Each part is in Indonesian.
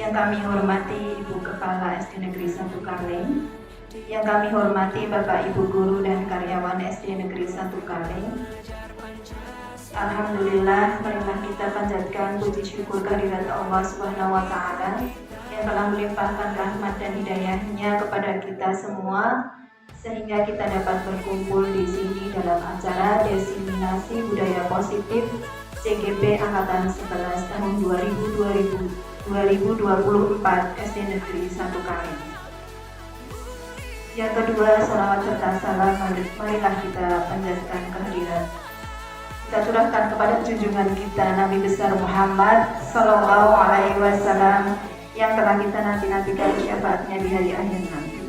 Yang kami hormati Ibu Kepala SD Negeri 1 Kaleng, yang kami hormati Bapak Ibu Guru dan karyawan SD Negeri 1 Kaleng. Alhamdulillah, marilah kita panjatkan puji syukur kehadirat Allah Subhanahu wa Ta'ala yang telah melimpahkan rahmat dan hidayahnya kepada kita semua, sehingga kita dapat berkumpul di sini dalam acara Diseminasi Budaya Positif CGP Angkatan 11 tahun 2024 SD Negeri 1 Kaleng. Yang kedua, salawat serta salam marilah kita panjatkan kehadirat, kita curahkan kepada junjungan kita Nabi besar Muhammad Sallallahu Alaihi Wasallam yang telah kita nanti-nantikan syafaatnya di hari akhir nanti.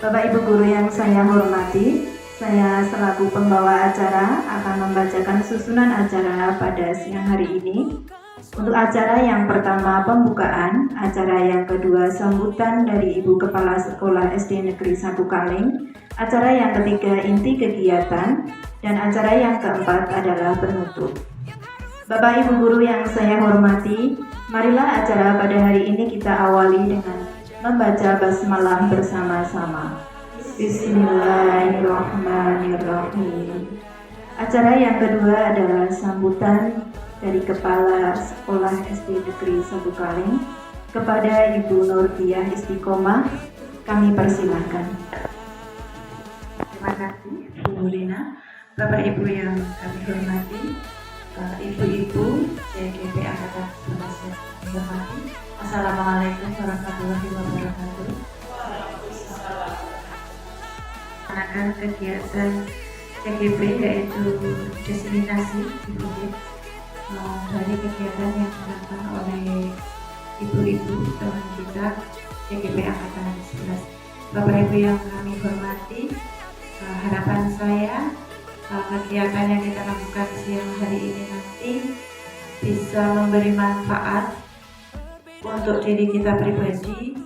Bapak Ibu Guru yang saya hormati, saya selaku pembawa acara akan membacakan susunan acara pada siang hari ini. Untuk acara yang pertama pembukaan, acara yang kedua sambutan dari Ibu Kepala Sekolah SD Negeri 1 Kaleng, acara yang ketiga inti kegiatan, dan acara yang keempat adalah penutup. Bapak Ibu Guru yang saya hormati, marilah acara pada hari ini kita awali dengan membaca basmalah bersama-sama. Bismillahirrahmanirrahim. Acara yang kedua adalah sambutan dari Kepala Sekolah SD Negeri 1 Kaleng kepada Ibu Nurdiah Istiqomah. Kami persilahkan. Terima kasih Bu Rina. Bapak Ibu yang kami hormati, Ibu-ibu CGP Angkatan 11 yang kami hormati, Assalamualaikum warahmatullahi wabarakatuh. Melaksanakan kegiatan CGP yaitu diseminasi Ibu. Dari kegiatan yang dilakukan oleh ibu-ibu teman kita CGP Angkatan 11. Bapak Ibu yang kami hormati, harapan saya kegiatan yang kita lakukan siang hari ini nanti bisa memberi manfaat untuk diri kita pribadi,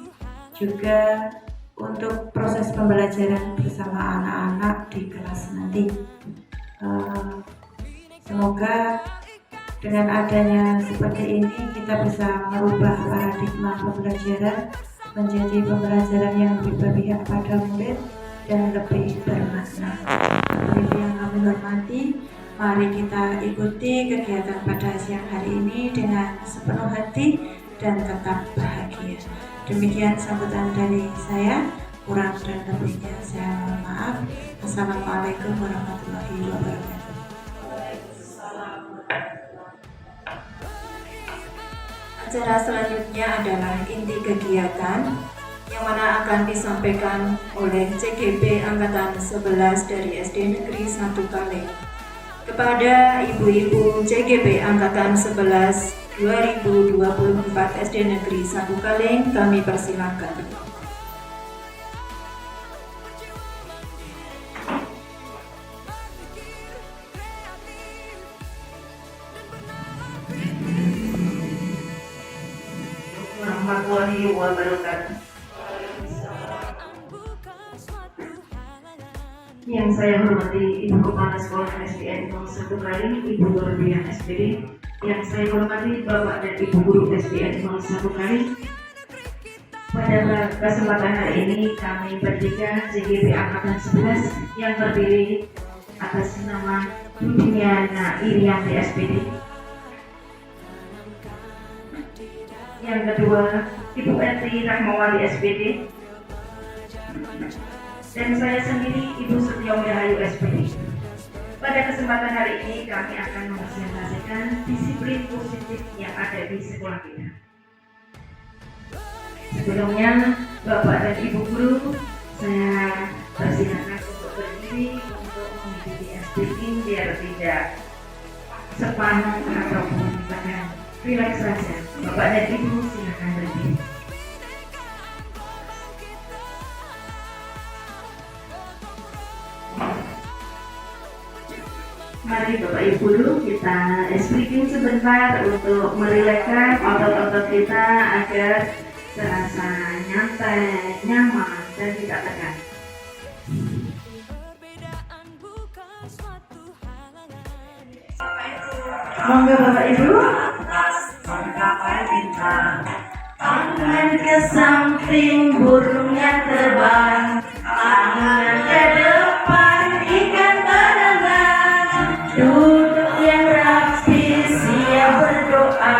juga untuk proses pembelajaran bersama anak-anak di kelas nanti. Semoga dengan adanya seperti ini kita bisa merubah paradigma pembelajaran menjadi pembelajaran yang lebih berpihak pada murid dan lebih bermakna. Bapak Ibu yang kami hormati, mari kita ikuti kegiatan pada siang hari ini dengan sepenuh hati dan tetap bahagia. Demikian sambutan dari saya, kurang dan lebihnya saya mohon maaf. Assalamualaikum warahmatullahi wabarakatuh. Acara selanjutnya adalah inti kegiatan yang mana akan disampaikan oleh CGP Angkatan 11 dari SD Negeri 1 Kaleng. Kepada ibu-ibu CGP Angkatan 11 2024 SD Negeri 1 Kaleng, kami persilakan. Warahmatullahi wabarakatuh. Yang saya hormati Ibu Kepala Sekolah SDN 01 Kaleng, Ibu Nurdiah SPD. Yang saya hormati Bapak dan Ibu Guru SDN 01 Kaleng. Pada kesempatan hari ini kami bertiga CGP Angkatan 11 yang terdiri atas nama Dunia Irianti SPD. Yang kedua, Ibu Eti Rahmawati SPD, dan saya sendiri Ibu Setiawi Rahayu SPD. Pada kesempatan hari ini kami akan mempresentasikan disiplin positif yang ada di sekolah kita. Sebelumnya, Bapak dan Ibu Guru, saya persilakan untuk berdiri untuk mengikuti speaking biar tidak sepanjang ataupun pada relax saja. Bapak dan Ibu silakan berdiri. Mari Bapak Ibu dulu kita speaking sebentar untuk merilekskan otot-otot kita agar terasa nyantai, nyaman, dan tidak tegang. Bapak Ibu Monggo Bapak Ibu. Menggapai bintang, tangan ke samping burungnya terbang, tangan ke depan ikan berenang, duduk yang rapi siap berdoa.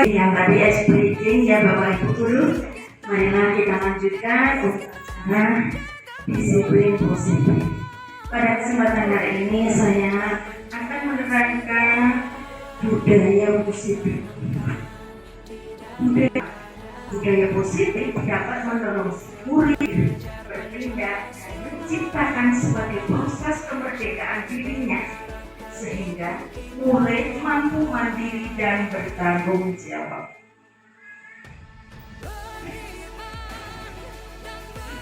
Yang tadi explaining ya Bapak Ibu Guru, marilah kita lanjutkan usaha disiplin positif. Pada kesempatan kali ini saya akan menerangkan budaya positif. Budaya positif dapat mendorong murid bertindak dan menciptakan sebagai proses kemerdekaan dirinya, sehingga murid mampu mandiri dan bertanggung jawab.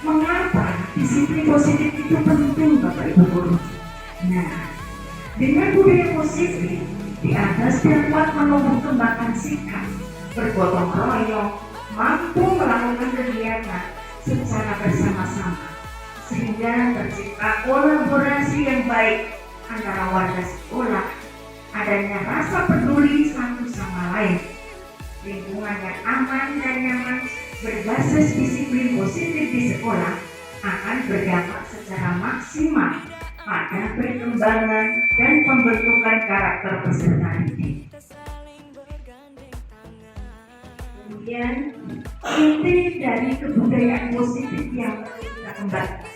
Mengapa disiplin positif itu penting Bapak Ibu Guru? Nah, dengan budaya positif di atas dapat menumbuh kembangkan sikap bergotong royong, mampu melakukan kegiatan secara bersama-sama, sehingga tercipta kolaborasi yang baik antara warga sekolah, adanya rasa peduli satu sama lain, lingkungan yang aman dan nyaman berbasis disiplin positif di sekolah akan berdampak secara maksimal pada perkembangan dan pembentukan karakter peserta didik. Kemudian inti dari kebudayaan positif yang kita kembangkan.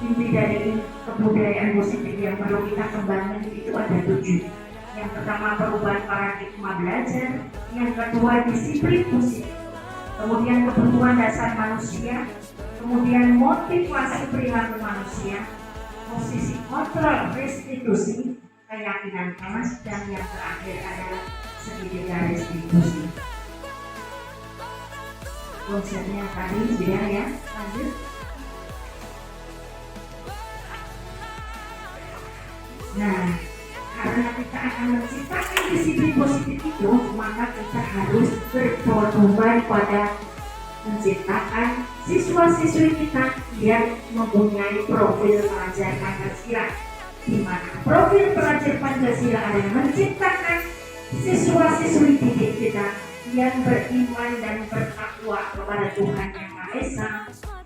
Inti dari kebudayaan positif yang perlu kita kembangkan itu ada 7. Yang pertama, perubahan paradigma belajar. Yang kedua, disiplin positif. Kemudian kebutuhan dasar manusia. Kemudian motivasi perilaku manusia. Posisi kontrol restitusi, keyakinan kelas, dan yang terakhir adalah segitiga restitusi. Konsepnya tadi sudah ya, lanjut. Nah, karena kita akan menciptakan disiplin positif itu, maka kita harus berkorban pada menciptakan siswa-siswi kita yang mempunyai profil pelajar Pancasila di mana profil pelajar Pancasila adalah menciptakan siswa-siswi didik kita yang beriman dan bertakwa kepada Tuhan Yang Maha Esa,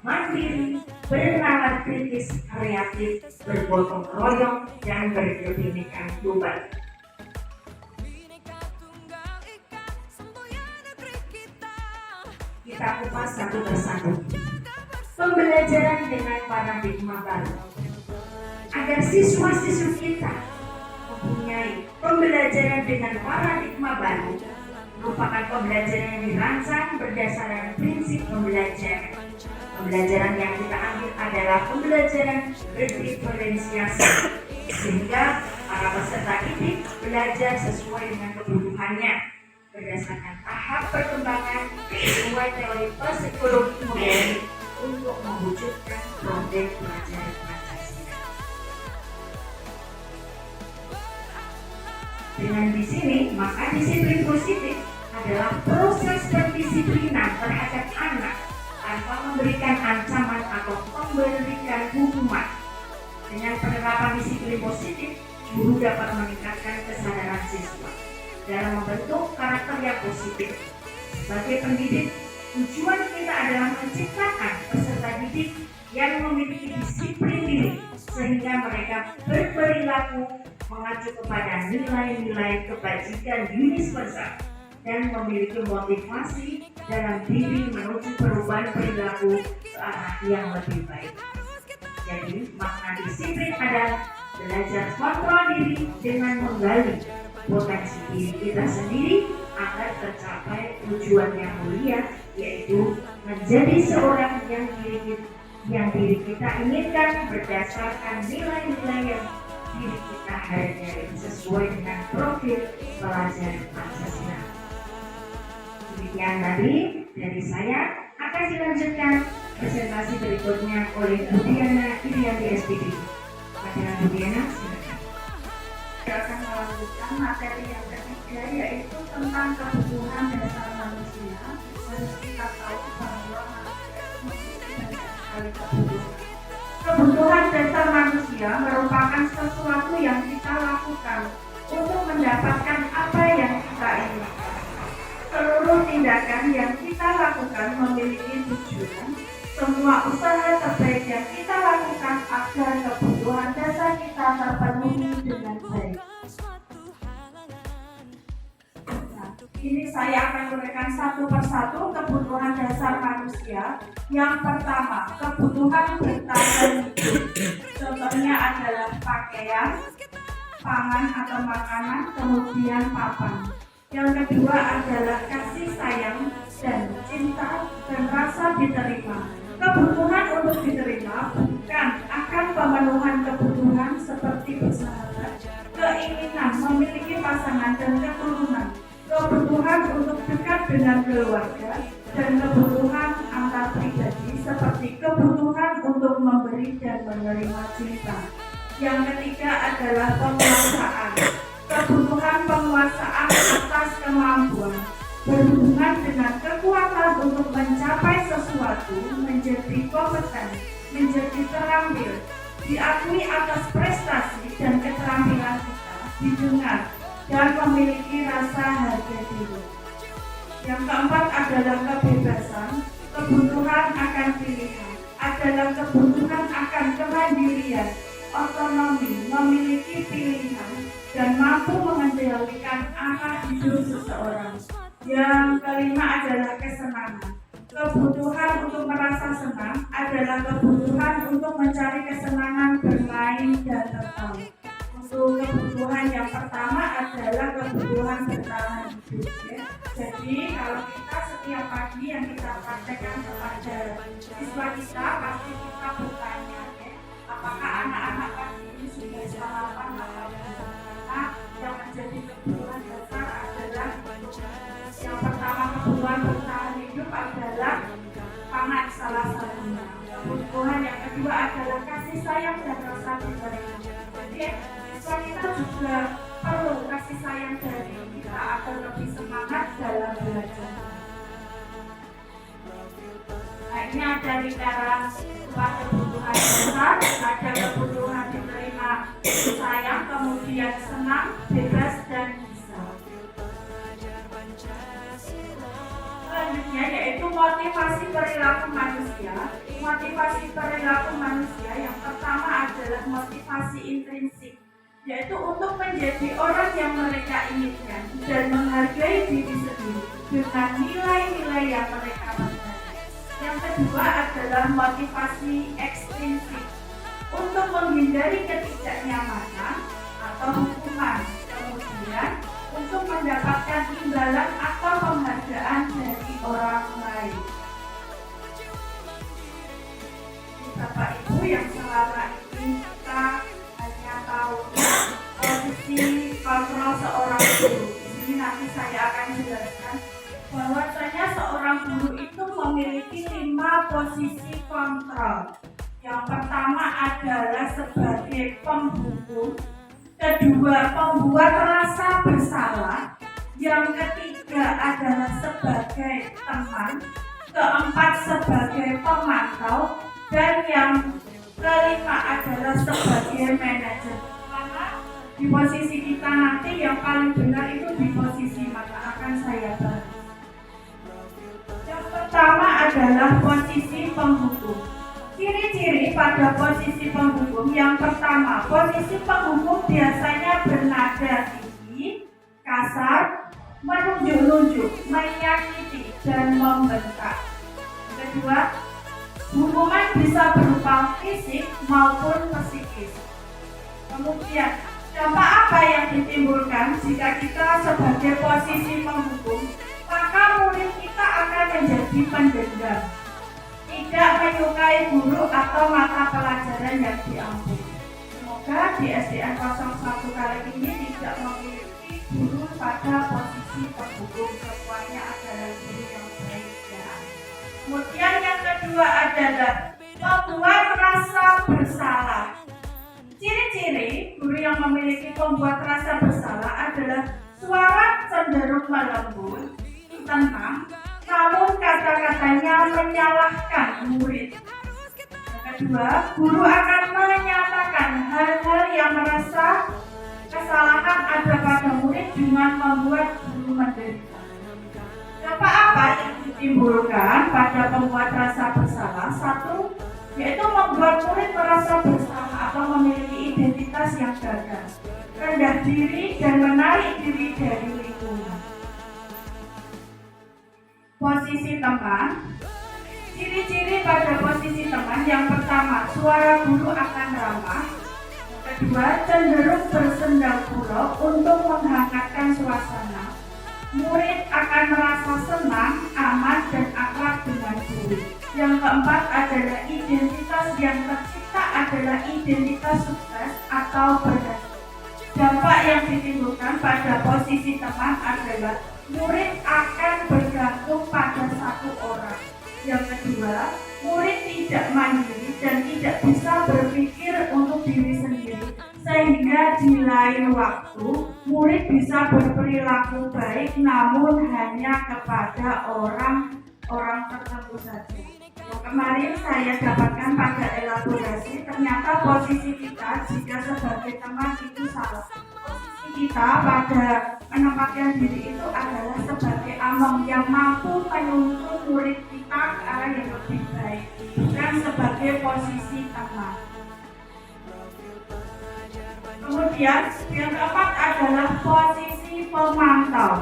mandiri, bernalar kritis, kreatif, bergotong royong, dan berkebinekaan global. Kita kupas satu persatu. Pembelajaran dengan paradigma baru. Agar siswa-siswi kita mempunyai pembelajaran dengan paradigma baru, merupakan pembelajaran yang dirancang berdasarkan prinsip pembelajaran. Pembelajaran yang kita ambil adalah pembelajaran berdiferensiasi, sehingga para peserta didik belajar sesuai dengan kebutuhannya berdasarkan tahap perkembangan sesuai teori psikologi modern untuk mewujudkan problem pelajaran Pancasila. Dengan di sini, maka disiplin positif adalah proses pendisiplinan terhadap anak tanpa memberikan ancaman atau memberikan hukuman. Dengan penerapan disiplin positif, guru dapat meningkatkan kesadaran siswa dalam membentuk karakter yang positif. Sebagai pendidik, tujuan kita adalah menciptakan peserta didik yang memiliki disiplin diri sehingga mereka berperilaku mengacu kepada nilai-nilai kebajikan universal dan memiliki motivasi dalam diri menuju perubahan perilaku ke arah yang lebih baik. Jadi, makna disiplin adalah belajar kontrol diri dengan menggali potensi diri kita sendiri agar tercapai tujuan yang mulia, yaitu menjadi seorang yang diri kita inginkan berdasarkan nilai-nilai yang diri kita hargai sesuai dengan profil pelajar Pancasila. Demikian tadi dari saya. Akan dilanjutkan presentasi berikutnya oleh Bu Diana Irianti SPD. Pak Bu Diana, silakan. Saya akan melanjutkan materi yang ketiga, yaitu tentang kebutuhan dasar manusia. Harus kita tahu bahwa manusia itu memiliki banyak sekali kebutuhan. Kebutuhan dasar manusia merupakan sesuatu yang kita lakukan untuk mendapatkan apa yang kita inginkan. Seluruh tindakan yang kita lakukan memiliki tujuan. Semua usaha terbaik yang kita lakukan agar kebutuhan dasar kita terpenuhi dengan baik. Nah, ini saya akan uraikan satu persatu kebutuhan dasar manusia. Yang pertama, kebutuhan bertahan hidup. Contohnya adalah pakaian, pangan atau makanan, kemudian papan. Yang kedua adalah kasih sayang dan cinta dan rasa diterima. Kebutuhan untuk diterima bukan akan pemenuhan kebutuhan seperti bersahabat, keinginan memiliki pasangan dan keturunan, kebutuhan untuk dekat dengan keluarga, dan kebutuhan antar pribadi seperti kebutuhan untuk memberi dan menerima cinta. Yang ketiga adalah penguasaan. Kebutuhan penguasaan atas kemampuan berhubungan dengan kekuatan untuk mencapai sesuatu, menjadi kompeten, menjadi terampil, diakui atas prestasi dan keterampilan kita, didengar, dan memiliki rasa harga diri. Yang keempat adalah kebebasan. Kebutuhan akan pilihan adalah kebutuhan akan kemandirian, otonomi, memiliki pilihan, dan mampu mengendalikan arah hidup seseorang. Yang kelima adalah kesenangan. Kebutuhan untuk merasa senang adalah kebutuhan untuk mencari kesenangan bermain dan tertawa. Untuk kebutuhan yang pertama adalah kebutuhan bertahan hidup. Ya. Jadi kalau kita setiap pagi yang kita praktekkan kepada siswa kita, pasti kita bertanya, ya, apakah anak-anak pagi ini sudah sarapan atau tidak? Nah, yang menjadi kebutuhan dasar adalah yang pertama, kebutuhan bertahan hidup adalah pangan salah satunya. Kebutuhan yang kedua adalah kasih sayang dan rasa diterima. Jadi siswa kita juga perlu kasih sayang dari kita agar lebih semangat dalam belajar. Nah, ini ada lingkaran kebutuhan dasar, ada kebutuhan diterima pertama, sayang, kemudian senang, bebas, dan bisa. Selanjutnya yaitu motivasi perilaku manusia. Motivasi perilaku manusia yang pertama adalah motivasi intrinsik, yaitu untuk menjadi orang yang mereka inginkan dan menghargai diri sendiri dengan nilai-nilai yang mereka percaya. Yang kedua adalah motivasi ekstrinsik, untuk menghindari ketidaknyamanan atau hukuman, kemudian untuk mendapatkan imbalan atau penghargaan dari orang lain. Bapak Ibu yang selama ini kita hanya tahu posisi kontrol seorang guru. Di sini nanti saya akan jelaskan bahwasanya seorang guru itu memiliki 5 posisi kontrol. Yang pertama adalah sebagai penghukum, kedua pembuat rasa bersalah, yang ketiga adalah sebagai teman, keempat sebagai pemantau, dan yang kelima adalah sebagai manajer. Karena di posisi kita nanti yang paling benar itu di posisi mana akan saya bahas. Yang pertama adalah posisi penghukum. Ciri-ciri pada posisi penghukum yang pertama, posisi penghukum biasanya bernada tinggi, kasar, menunjuk-nunjuk, menyakiti, dan membentak. Kedua, hukuman bisa berupa fisik maupun psikis. Kemudian, dampak apa yang ditimbulkan jika kita sebagai posisi penghukum? Maka murid kita akan menjadi pendendam, tidak menyukai guru atau mata pelajaran yang diambil. Semoga di SDN 01 kali ini tidak memiliki guru pada posisi penghukum, semuanya adalah guru yang baik ya. Kemudian yang kedua adalah membuat rasa bersalah. Ciri-ciri guru yang memiliki pembuat rasa bersalah adalah suara cenderung melembut, tenang, namun kata-katanya menyalahkan murid. Yang kedua, guru akan menyatakan hal-hal yang merasa kesalahan ada pada murid dengan membuat guru menderita. Dampak apa yang ditimbulkan pada pembuat rasa bersalah? Satu, yaitu membuat murid merasa bersalah atau memiliki identitas yang gagal, rendah diri, dan menarik diri dari lingkungan. Posisi teman. Ciri-ciri pada posisi teman yang pertama, suara guru akan ramah. Kedua, cenderung bersendal gurau untuk menghangatkan suasana. Murid akan merasa senang, aman, dan akrab dengan guru. Yang keempat adalah identitas yang tercipta adalah identitas sukses atau berhasil. Dampak yang ditimbulkan pada posisi teman adalah murid akan bergantung pada satu orang. Yang kedua, murid tidak mandiri dan tidak bisa berpikir untuk diri sendiri, sehingga di lain waktu murid bisa berperilaku baik namun hanya kepada orang tertentu saja. Kemarin saya dapatkan pada elaborasi, ternyata posisi kita jika sebagai teman itu salah. Kita pada menempatkan diri itu adalah sebagai among yang mampu menuntun murid kita ke arah yang lebih baik, bukan sebagai posisi teman. Kemudian yang keempat adalah posisi pemantau.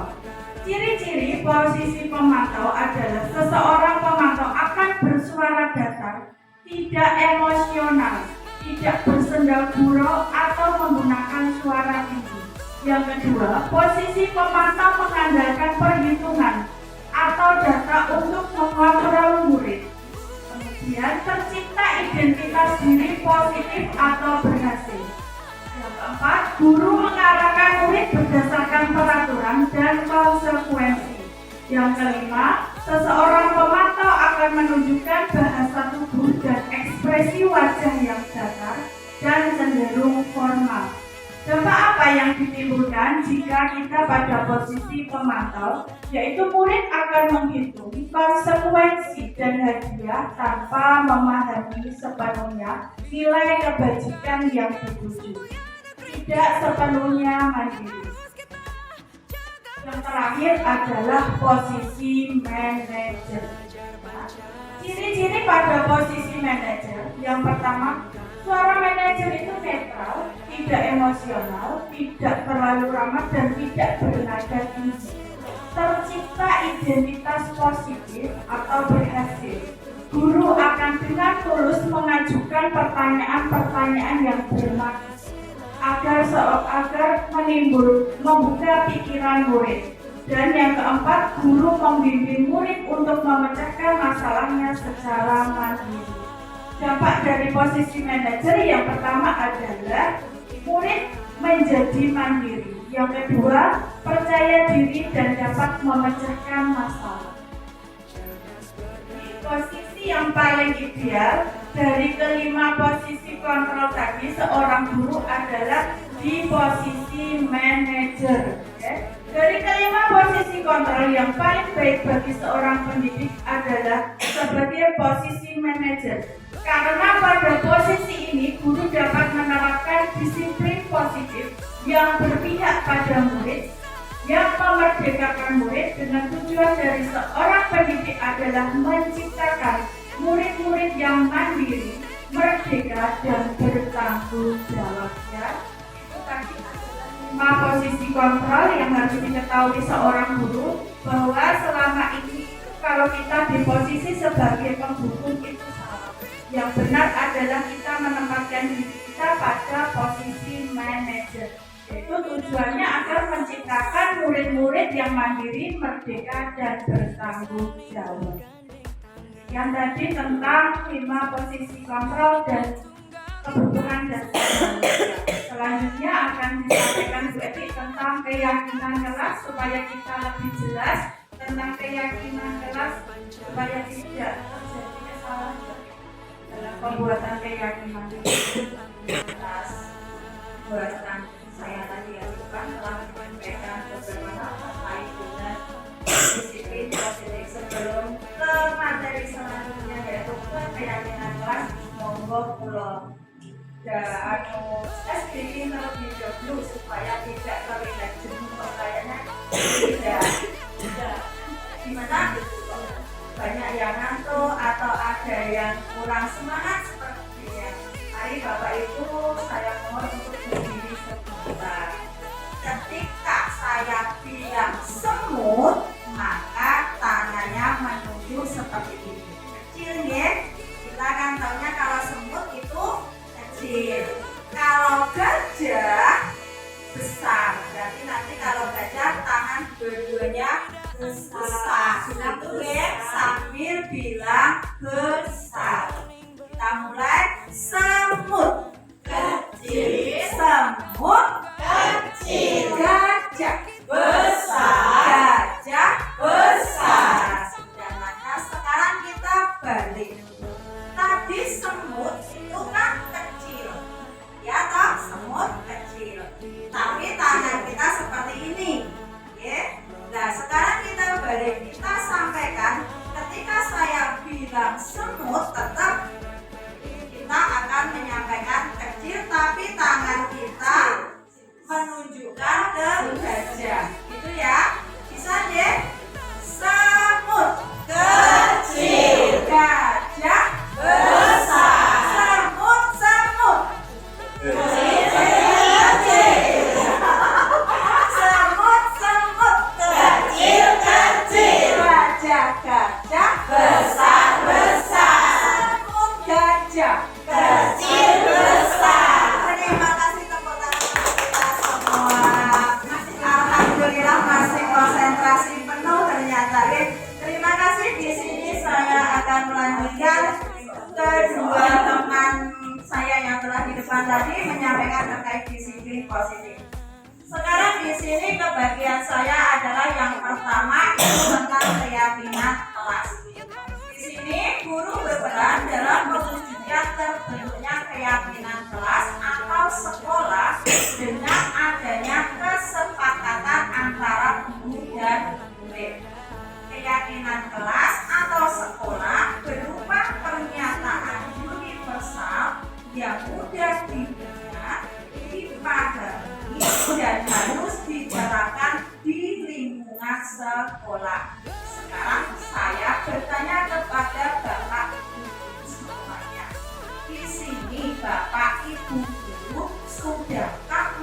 Ciri-ciri posisi pemantau adalah seseorang pemantau akan bersuara datar, tidak emosional, tidak bersendal gurau atau menggunakan suara tinggi. Yang kedua, posisi pemantau mengandalkan perhitungan atau data untuk mengontrol murid. Kemudian tercipta identitas diri positif atau berhasil. Yang keempat, guru mengarahkan murid berdasarkan peraturan dan konsekuensi. Yang kelima, seseorang pemantau akan menunjukkan bahasa tubuh dan ekspresi wajah yang datar dan cenderung formal. Dampak apa yang ditimbulkan jika kita pada posisi pemantau, yaitu murid akan menghitung konsekuensi dan hadiah tanpa memahami sepenuhnya nilai kebajikan yang dituju. Tidak sepenuhnya mandiri. Yang terakhir adalah posisi manajer. Ciri-ciri pada posisi manajer, yang pertama, suara manajer itu netral, tidak emosional, tidak terlalu ramah, dan tidak bernada tinggi. Tercipta identitas positif atau berhasil. Guru akan dengan tulus mengajukan pertanyaan-pertanyaan yang bermakna agar membuka pikiran murid. Dan yang keempat, guru membimbing murid untuk memecahkan masalahnya secara mandiri. Dampak dari posisi manajer yang pertama adalah murid menjadi mandiri. Yang kedua, percaya diri dan dapat memecahkan masalah. Di posisi yang paling ideal dari kelima posisi kontrol tadi, seorang guru adalah di posisi manajer. Dari kelima posisi kontrol, yang paling baik bagi seorang pendidik adalah sebagai posisi manajer. Karena pada posisi ini guru dapat menerapkan disiplin positif yang berpihak pada murid, yang memerdekakan murid, dengan tujuan dari seorang pendidik adalah menciptakan murid-murid yang mandiri, merdeka, dan bertanggung jawab. Itu tadi adalah 5 posisi kontrol yang harus diketahui seorang guru, bahwa selama ini kalau kita di posisi sebagai penghukum itu salah. Yang benar adalah kita menempatkan diri kita pada posisi manajer. Itu tujuannya agar menciptakan murid-murid yang mandiri, merdeka, dan bertanggung jawab. Yang tadi tentang 5 posisi kontrol dan kebutuhan dasar. Selanjutnya akan disampaikan Bu Eti tentang keyakinan kelas supaya kita lebih jelas tentang keyakinan kelas, supaya tidak terjadi kesalahan dalam pembuatan keyakinan kelas. Buatan saya tadi yang bukan telah menyampaikan bagaimana terkait dengan disiplin positif. Sebelum ke materi selanjutnya yaitu keyakinan kelas, monggo kula SPI terlebih dahulu supaya tidak terlihat jenuh. Kayaknya tidak gimana banyak yang ngantuk atau ada yang kurang semangat sepertinya. Mari Bapak Ibu, saya mohon untuk berdiri sebentar. Ketika saya bilang semut, maka tangannya menuju seperti ini. Kecil ya, kita kan tahunya kalau semut itu kecil. Kalau gajah besar, berarti nanti kalau gajah tangan dua-duanya besar. Itu ya, sambil bilang besar. Kita mulai. Semut kecil, semut kecil, gajah besar, gajah besar. Sudah, maka sekarang kita balik. Tadi semut itu kan kecil, ya toh, semut kecil. Tapi tangan kita seperti ini, ya. Nah sekarang kita balik, kita sampaikan ketika saya bilang semut tetap kita akan menyampaikan kecil, tapi tangan kita menunjukkan ke gajah. Itu ya, bisa ya. Semut kecil, gajah besar. Semut kecil, semut kecil, gajah besar. Semut gajah kecil besar. Terima kasih tepuk tangan kita semua. Alhamdulillah masih konsentrasi penuh ternyata. Terima kasih. Di sini saya akan melanjutkan kedua teman saya yang telah di depan tadi menyampaikan terkait disiplin positif. Sekarang di sini kebagian saya adalah yang pertama itu tentang keyakinan kelas. Di sini guru berperan dalam mewujudkan terbentuknya keyakinan kelas atau sekolah dengan adanya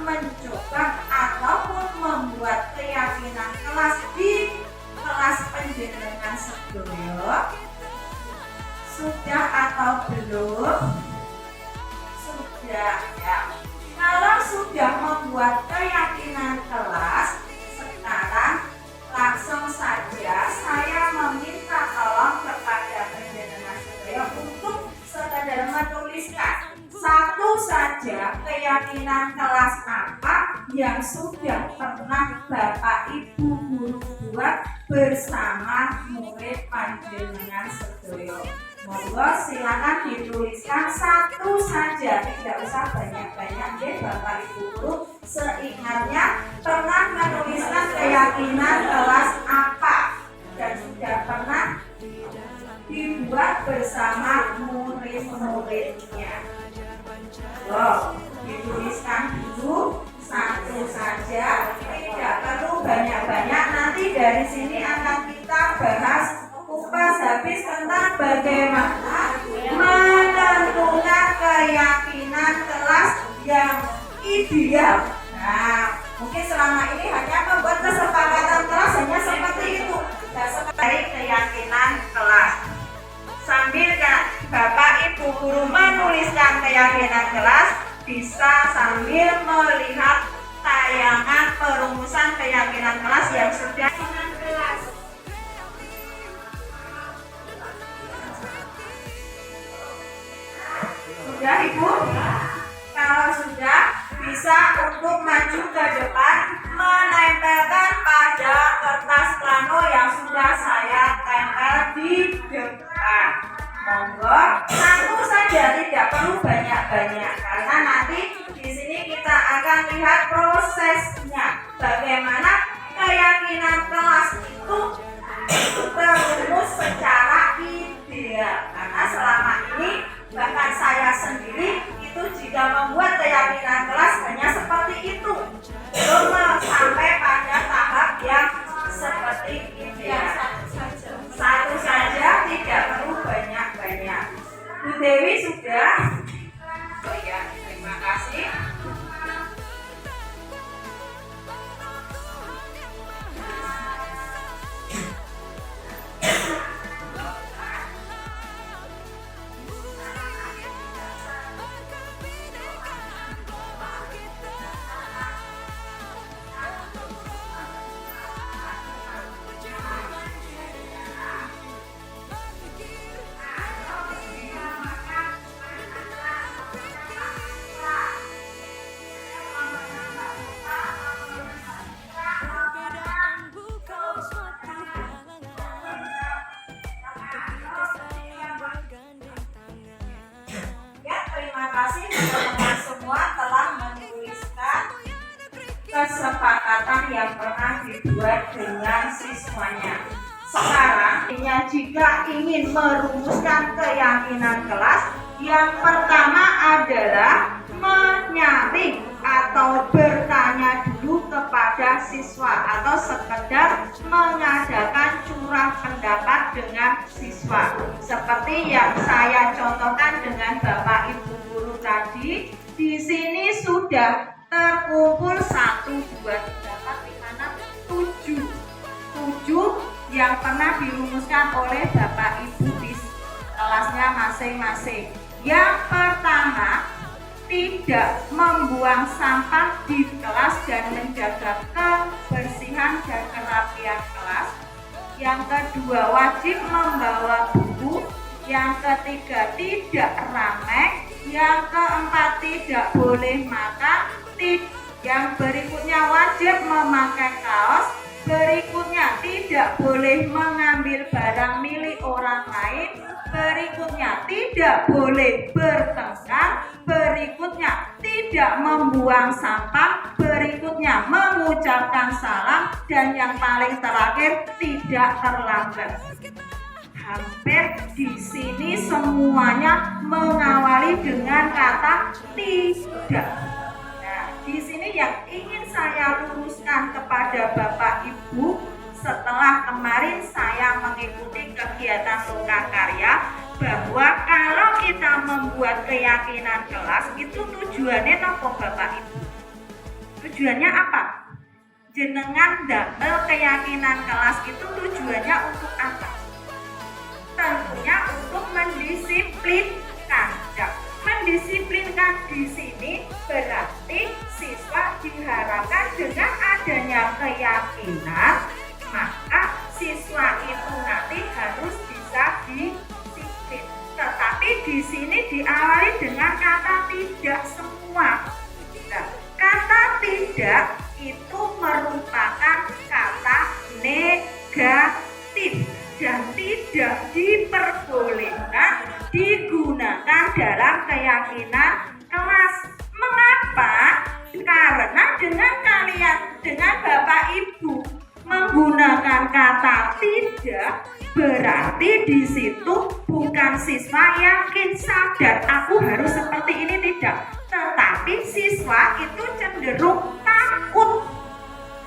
mencoba ataupun membuat keyakinan kelas di kelas panjenengan sedaya? Sudah atau belum? Sudah ya. Kalau sudah membuat keyakinan kelas, sekarang langsung saja saya meminta tolong kepada panjenengan sedaya untuk sekadar menuliskan satu saja keyakinan kelas apa yang sudah pernah Bapak Ibu guru buat bersama murid panjenengan sedaya. Monggo silakan dituliskan satu saja, tidak usah banyak-banyak deh Bapak Ibu guru. Seingatnya pernah menuliskan keyakinan kelas apa dan sudah pernah dibuat bersama murid-muridnya. Wow, dituliskan dulu satu saja, tidak perlu banyak-banyak. Nanti dari sini akan kita bahas kupas habis tentang bagaimana menentukan keyakinan kelas yang ideal. Nah, mungkin selama ini hanya membuat kesepakatan kelas hanya seperti itu, tidak seperti keyakinan kelas. Sambil Bapak Ibu guru menuliskan keyakinan kelas, bisa sambil melihat tayangan perumusan keyakinan kelas yang sudah kelas. Sudah Ibu? Kalau sudah, bisa untuk maju ke depan menempelkan pada kertas plano yang sudah saya tempel di depan. Monggo, satu saja, tidak perlu banyak-banyak karena nanti di sini kita akan lihat prosesnya bagaimana keyakinan kelas itu terumus secara ideal. Karena selama ini bahkan saya sendiri itu jika membuat keyakinan kelas hanya seperti itu, belum sampai pada tahap yang seperti ideal. Satu saja, tidak perlu banyak-banyak. Bu Dewi sudah? Oh ya, terima kasih. Terima kasih teman-teman semua telah menuliskan kesepakatan yang pernah dibuat dengan siswanya. Sekarang, jika ingin merumuskan keyakinan kelas, yang pertama adalah menyaring atau bertanya dulu kepada siswa atau sekedar mengadakan curah pendapat dengan siswa. Seperti yang saya contohkan dengan Bapak Ibu guru tadi, di sini sudah terkumpul 1, 2, 3, 4, 5, 6, 7 yang pernah dirumuskan oleh Bapak Ibu di kelasnya masing-masing. Yang pertama, tidak membuang sampah di kelas dan menjaga kebersihan dan kerapian kelas. Yang kedua, wajib membawa buku. Yang ketiga, tidak ramai. Yang keempat, tidak boleh makan. Yang berikutnya, wajib memakai kaos. Berikutnya, tidak boleh mengambil barang milik orang lain. Berikutnya, tidak boleh bertengkar. Berikutnya, tidak membuang sampah. Berikutnya, mengucapkan salam. Dan yang paling terakhir, tidak terlambat. Hampir di sini semuanya mengawali dengan kata tidak. Nah, di sini yang ingin saya luruskan kepada Bapak Ibu, setelah kemarin saya mengikuti kegiatan lokakarya, bahwa kalau kita membuat keyakinan kelas itu tujuannya apa Bapak Ibu? tujuannya apa? Jenengan damel keyakinan kelas itu tujuannya untuk apa? Tentunya untuk mendisiplinkan. Ya, mendisiplinkan di sini berarti siswa diharapkan dengan adanya keyakinan, maka siswa itu nanti harus bisa disiplin. Tetapi di sini diawali dengan kata tidak semua. Nah, kata tidak itu merupakan kata negatif dan tidak diperbolehkan digunakan dalam keyakinan kelas. Mengapa? Karena dengan Bapak Ibu menggunakan kata tidak, berarti di situ bukan siswa yakin sadar aku harus seperti ini, tidak, tetapi siswa itu cenderung takut.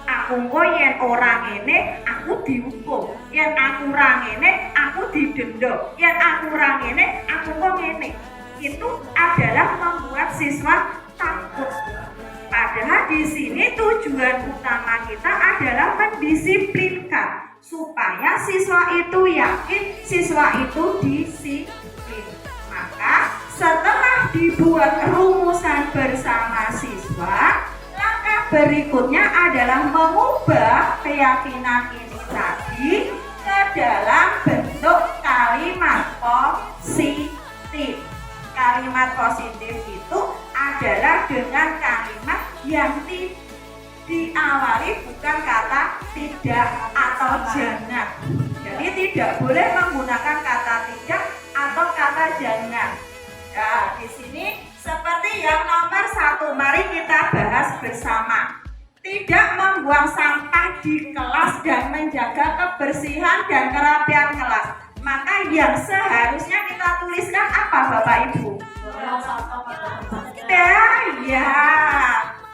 Aku kok yen orang ini aku dihukum, yen aku orang ini aku didenda, yen aku orang ini aku kok ngene. Itu adalah membuat siswa takut. Padahal di sini tujuan utama kita adalah mendisiplinkan supaya siswa itu yakin, siswa itu disiplin. Maka setelah dibuat rumusan bersama siswa, langkah berikutnya adalah mengubah keyakinan ini tadi ke dalam bentuk kalimat positif. Kalimat positif itu adalah dengan kalimat yang diawali bukan kata tidak atau jangan. Jadi tidak boleh menggunakan kata tidak atau kata jangan. Nah, di sini seperti yang nomor 1, mari kita bahas bersama. Tidak membuang sampah di kelas dan menjaga kebersihan dan kerapian kelas. Maka yang seharusnya kita tuliskan apa Bapak Ibu? Ya,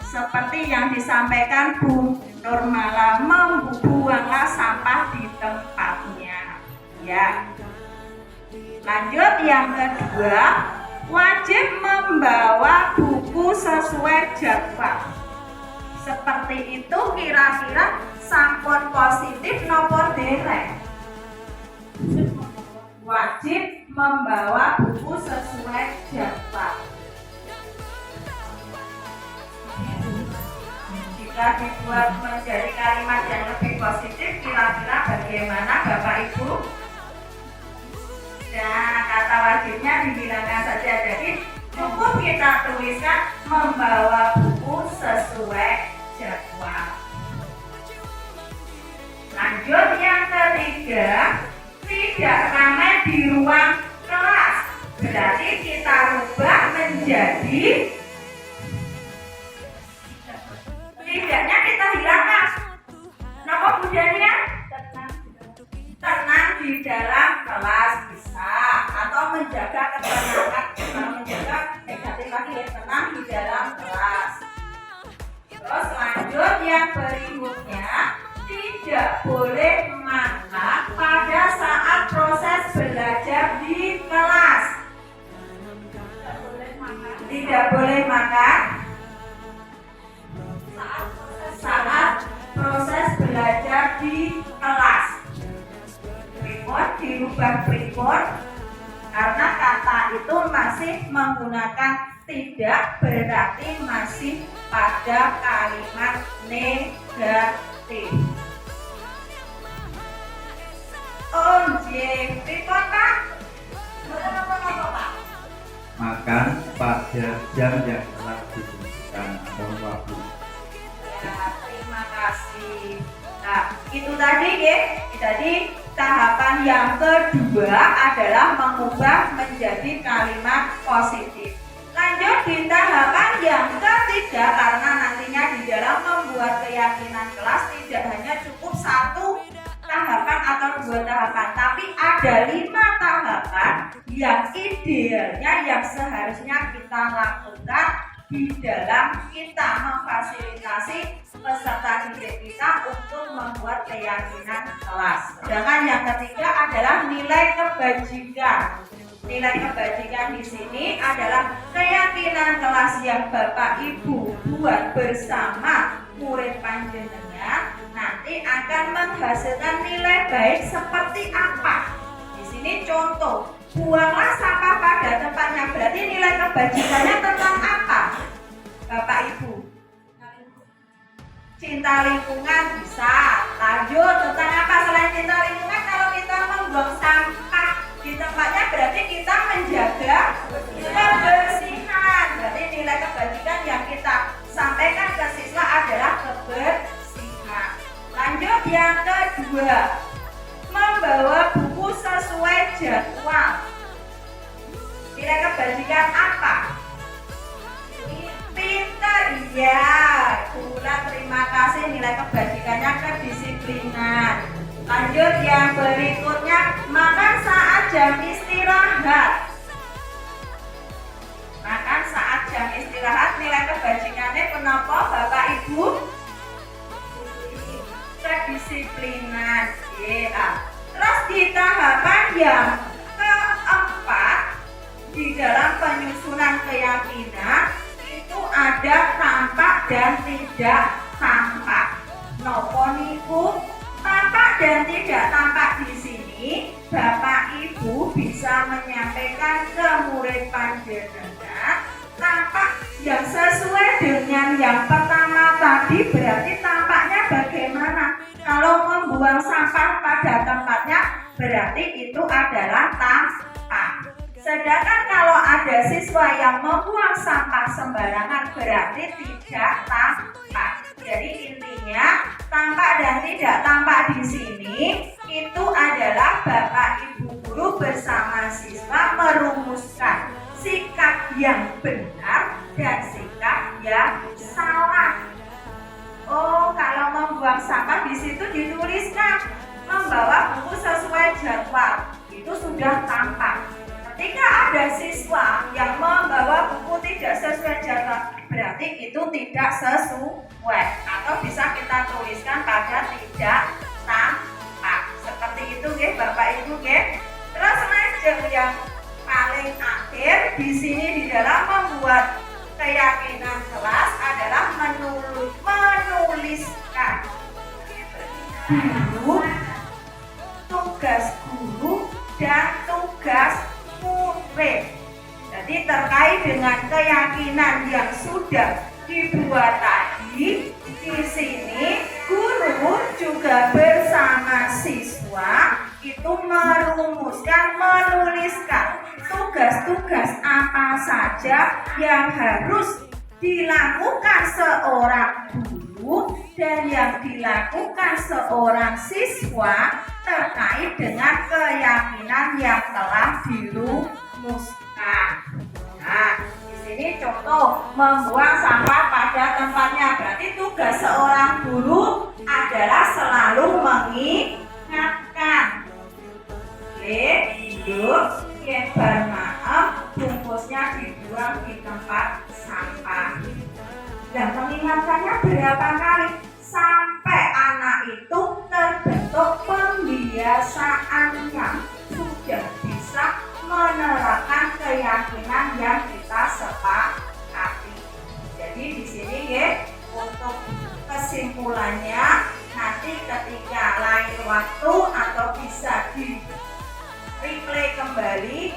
seperti yang disampaikan Bu Nurmala, membuanglah sampah di tempatnya. Ya. Lanjut yang kedua, wajib membawa buku sesuai jadwal. Seperti itu kira-kira sampun positif nopo derek? Wajib membawa buku sesuai jadwal. Jika dibuat menjadi kalimat yang lebih positif, kira-kira bagaimana Bapak Ibu? Nah, kata wajibnya dihilangkan saja. Jadi cukup kita tuliskan membawa buku sesuai jadwal. Lanjut yang ketiga, tidak ramai di ruang kelas. Berarti kita rubah menjadi tidaknya kita hilangkan. Kenapa budaya? Tenang di dalam kelas bisa, atau menjaga ketenangan. Kalau menjaga negatif lagi ya, tenang di dalam kelas. Terus lanjut yang berikutnya, tidak boleh makan pada saat proses belajar di kelas. Tidak boleh makan saat proses belajar di kelas. Pripun dirubah pripun? Karena kata itu masih menggunakan tidak, berarti masih pada kalimat negatif. Pripun Pak? Makan pada jam yang telah ditentukan atau waktu. Ya, terima kasih. Nah, itu tadi ya. Jadi tahapan yang kedua adalah mengubah menjadi kalimat positif. Lanjut di tahapan yang ketiga, karena nantinya di dalam membuat keyakinan kelas tidak hanya cukup 1 tahapan atau 2 tahapan, tapi ada 5 tahapan yang idealnya yang seharusnya kita lakukan di dalam kita memfasilitasi peserta didik kita untuk membuat keyakinan kelas. Sedangkan yang ketiga adalah nilai kebajikan. Nilai kebajikan di sini adalah keyakinan kelas yang Bapak Ibu buat bersama murid panjenengan nanti akan menghasilkan nilai baik seperti apa. Di sini contoh, buanglah sampah pada tempatnya. Berarti nilai kebajikannya tentang apa? Bapak Ibu. Cinta lingkungan bisa. Lanjut, tentang apa selain cinta lingkungan? Kalau kita membuang sampah di tempatnya berarti kita menjaga kebersihan. Berarti nilai kebajikan yang kita sampaikan ke siswa adalah kebersihan. Lanjut yang kedua, membawa buku sesuai jadwal. Nilai kebajikan apa? Pintar, ya. Bulan terima kasih, nilai kebajikannya kedisiplinan. Lanjut yang berikutnya, makan saat jam istirahat. Makan saat jam istirahat, nilai kebajikannya kenapa Bapak Ibu? Kedisiplinan. Ya. Terus di tahapan yang keempat, di dalam penyusunan keyakinan itu ada tampak dan tidak tampak. Nopo niku tampak dan tidak tampak di sini, Bapak Ibu bisa menyampaikan ke murid panjenengan tampak yang sesuai dengan yang pertama tadi. Berarti tampaknya bagaimana? Kalau membuang sampah pada tempatnya berarti itu adalah tampak. Sedangkan kalau ada siswa yang membuang sampah sembarangan berarti tidak tampak. Jadi intinya tampak dan tidak tampak di sini itu adalah Bapak Ibu guru bersama siswa merumuskan sikap yang benar dan sikap yang salah. Oh, kalau membuang sampah di situ dituliskan membawa buku sesuai jadwal, itu sudah tampak. Ketika ada siswa yang membawa buku tidak sesuai jadwal, berarti itu tidak sesuai, atau bisa kita tuliskan pada tidak tampak. Seperti itu nggih Bapak Ibu nggih. Terus lanjut yang paling akhir di sini di dalam membuat keyakinan kelas adalah menuliskan guru, tugas guru dan tugas murid. Jadi terkait dengan keyakinan yang sudah dibuat tadi, di sini guru juga bersama siswa itu menuliskan tugas-tugas apa saja yang harus dilakukan seorang guru dan yang dilakukan seorang siswa terkait dengan keyakinan yang telah dirumuskan. Nah, di sini contoh membuang sampah pada tempatnya. Berarti tugas seorang guru adalah selalu mengingatkan. Bermaaf, bungkusnya dibuang di tempat sampah. Dan mengingatkannya berapa kali? Sampai anak itu terbentuk pembiasaannya, sudah bisa menerapkan keyakinan yang kita sepakati. Jadi di sini ya, untuk kesimpulannya nanti ketika lain waktu atau bisa di replay kembali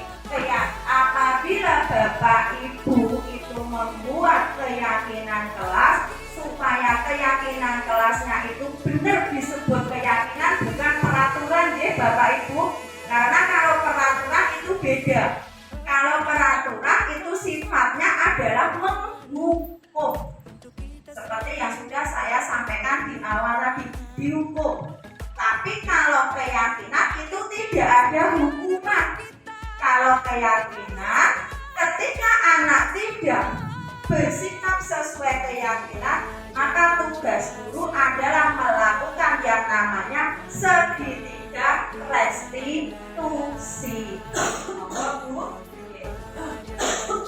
apabila Bapak Ibu itu membuat keyakinan kelas, supaya keyakinan kelasnya itu benar disebut keyakinan, bukan peraturan ya Bapak Ibu. Karena kalau peraturan itu beda. Kalau peraturan itu sifatnya adalah menghukum, seperti yang sudah saya sampaikan di awal tadi, dihukum. Tapi kalau keyakinan itu tidak ada hukuman. Kalau keyakinan, ketika anak tidak bersikap sesuai keyakinan, maka tugas guru adalah melakukan yang namanya segitiga restitusi.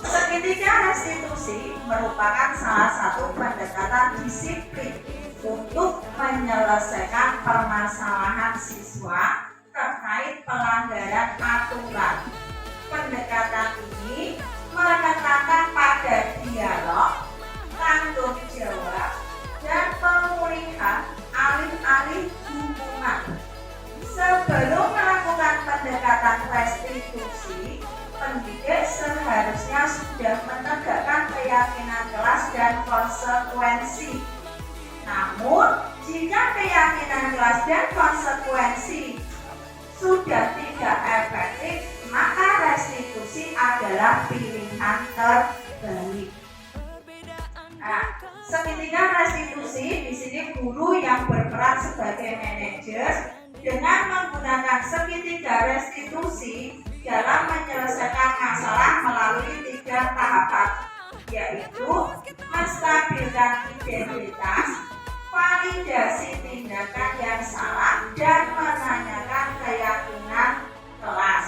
Segitiga restitusi merupakan salah satu pendekatan disiplin untuk menyelesaikan permasalahan siswa terkait pelanggaran aturan. Pendekatan ini menekankan pada dialog, tanggung jawab, dan pemulihan alih-alih hubungan. Sebelum melakukan pendekatan restitusi, pendidik seharusnya sudah menegakkan keyakinan kelas dan konsekuensi. Namun, jika keyakinan kelas dan konsekuensi sudah tidak efektif, maka restitusi adalah pilihan terbaik. Nah, seketika restitusi di sini guru yang berperan sebagai manajer dengan menggunakan segitiga restitusi dalam menyelesaikan masalah melalui 3 tahapan, yaitu menstabilkan identitas, validasi tindakan yang salah, dan menanyakan keyakinan kelas.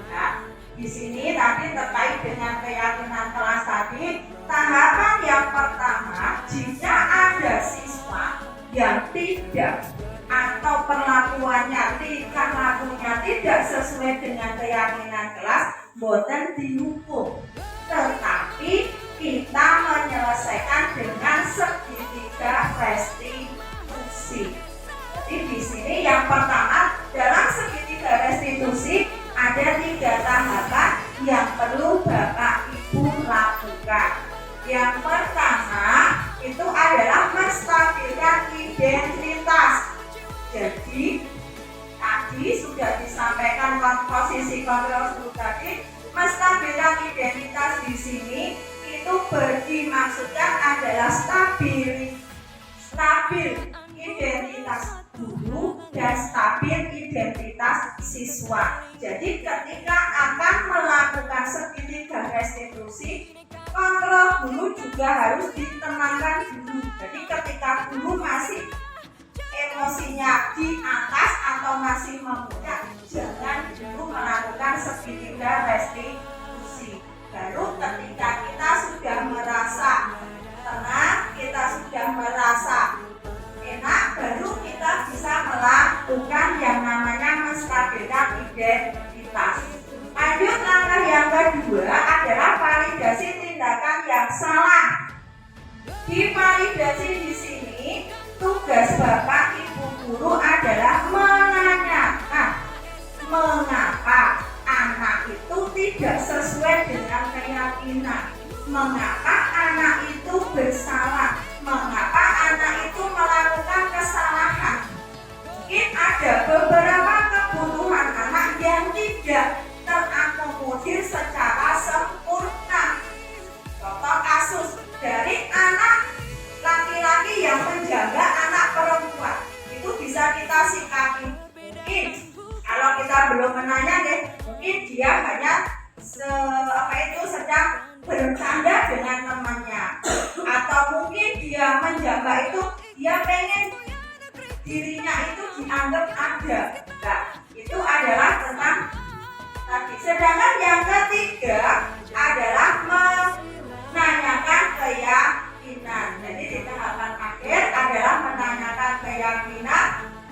Nah, di sini tadi terkait dengan keyakinan kelas tadi, tahapan yang pertama, jika ada siswa yang tidak atau perlakuannya, tingkah lakunya tidak sesuai dengan keyakinan kelas, boten dihukum, tetapi kita menyelesaikan dengan segitiga restitusi. Jadi di sini yang pertama, dalam segitiga restitusi ada 3 tahapan yang perlu Bapak Ibu lakukan. Yang pertama itu adalah menstabilkan identitas. Jadi tadi sudah disampaikan posisi kontrol tadi, menstabilkan identitas di sini itu dimaksudkan adalah stabil identitas guru dan stabil identitas siswa. Jadi ketika akan melakukan segitiga restitusi, kontrol guru juga harus ditenangkan dulu. Jadi ketika guru masih emosinya di atas atau masih memuncak, jangan dulu melakukan segitiga restitusi. Baru ketika kita sudah merasa tenang, kita sudah merasa enak, baru kita bisa melakukan yang namanya menstabilkan identitas. Lanjut, langkah yang kedua adalah validasi tindakan yang salah. Di validasi di sini tugas Bapak Ibu guru adalah menanyakan mengapa anak itu tidak sesuai dengan keyakinan, mengapa anak itu bersalah, mengapa anak itu melakukan kesalahan. Mungkin ada beberapa kebutuhan anak yang tidak terakomodir secara sempurna. Contoh kasus dari anak laki-laki yang menjaga anak perempuan, itu bisa kita sikapi. Mungkin kalau kita belum menanya deh, mungkin dia hanya sedang bercanda dengan temannya, atau mungkin dia menjaga itu dia pengen dirinya itu dianggap ada. Nah, itu adalah tentang tadi. Sedangkan yang ketiga adalah menanyakan keyakinan. Jadi di tahapan akhir adalah menanyakan keyakinan